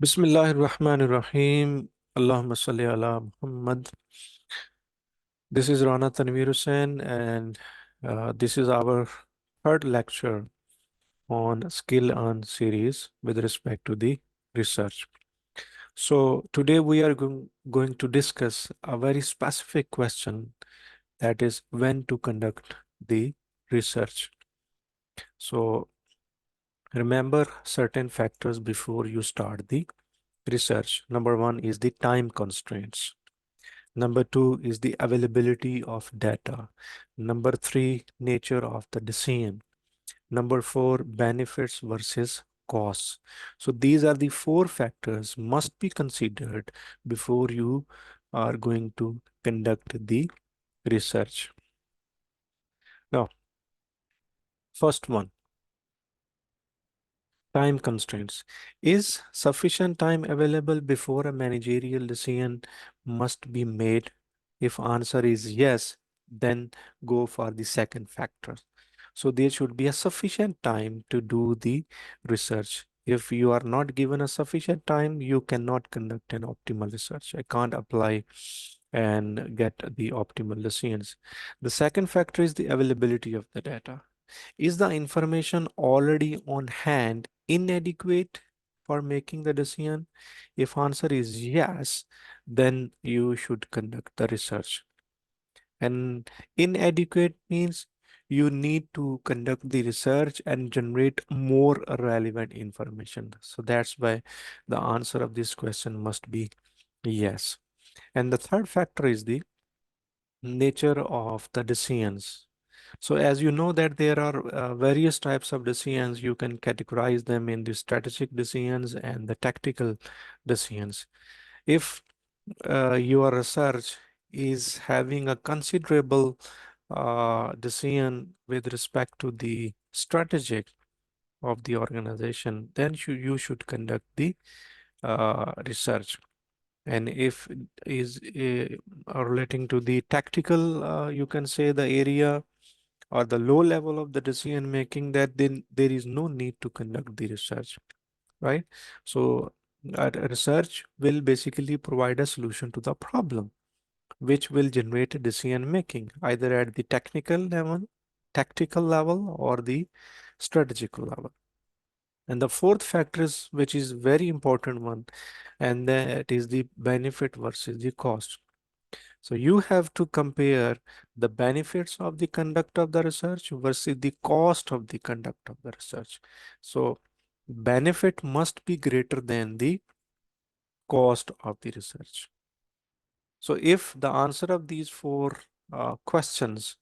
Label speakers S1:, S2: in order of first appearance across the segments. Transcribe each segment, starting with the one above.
S1: Bismillahirrahmanirrahim. Allahumma salli ala Muhammad. This is Rana Tanveer Hussain, and this is our third lecture on SkillEarn series with respect to the research. So today we are going to discuss a very specific question, that is when to conduct the research. So remember certain factors before you start the research. Number one is the time constraints. Number two is the availability of data. Number three, nature of the decision. Number four, benefits versus costs. So these are the four factors must be considered before you are going to conduct the research. Now, first one, time constraints. Is sufficient time available before a managerial decision must be made? If answer is yes, then go for the second factor. So there should be a sufficient time to do the research. If you are not given a sufficient time, you cannot conduct an optimal research. I can't apply and get the optimal decisions. The second factor is the availability of the data. Is the information already on hand inadequate for making the decision? If answer is yes, then you should conduct the research. And inadequate means you need to conduct the research and generate more relevant information. So that's why the answer of this question must be yes. And the third factor is the nature of the decisions. So as you know that there are various types of decisions, you can categorize them in the strategic decisions and the tactical decisions. If your research is having a considerable decision with respect to the strategic of the organization, then you should conduct the research. And if it is relating to the tactical, you can say the area or the low level of the decision making, that then there is no need to conduct the research, right? So research will basically provide a solution to the problem, which will generate a decision making either at the tactical level or the strategical level. And the fourth factor is, which is very important one, and that is the benefit versus the cost. So you have to compare the benefits of the conduct of the research versus the cost of the conduct of the research. So benefit must be greater than the cost of the research. So if the answer of these four questions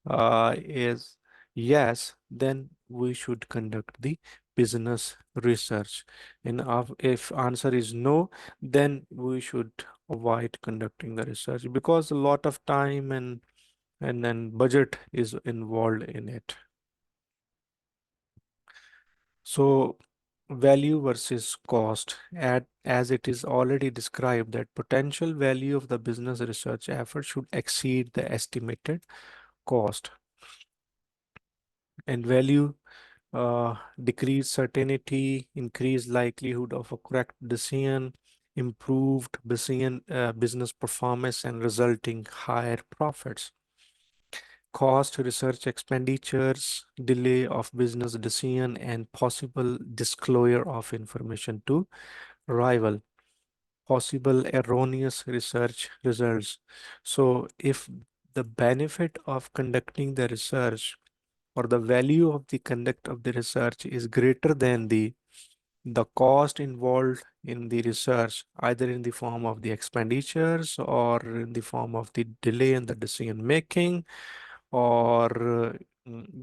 S1: is yes, then we should conduct the business research. And if answer is no, then we should avoid conducting the research because a lot of time and then budget is involved in it. So value versus cost, as it is already described that potential value of the business research effort should exceed the estimated cost. And value, decrease certainty, increased likelihood of a correct decision, improved business performance and resulting higher profits. Cost, research expenditures, delay of business decision, and possible disclosure of information to rival. Possible erroneous research results. So if the benefit of conducting the research or the value of the conduct of the research is greater than the cost involved in the research, either in the form of the expenditures or in the form of the delay in the decision making, or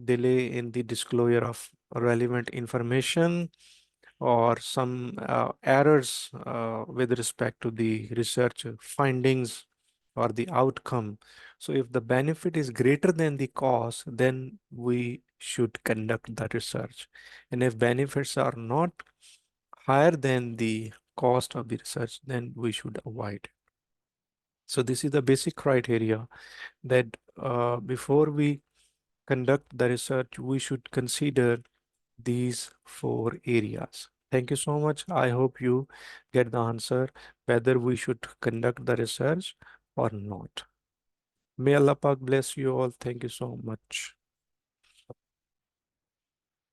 S1: delay in the disclosure of relevant information, or some errors with respect to the research findings or the outcome. So if the benefit is greater than the cost, then we should conduct the research. And if benefits are not higher than the cost of the research, then we should avoid. So this is the basic criteria that before we conduct the research, we should consider these four areas. Thank you so much. I hope you get the answer whether we should conduct the research or not. May Allah Pak bless you all. Thank you so much.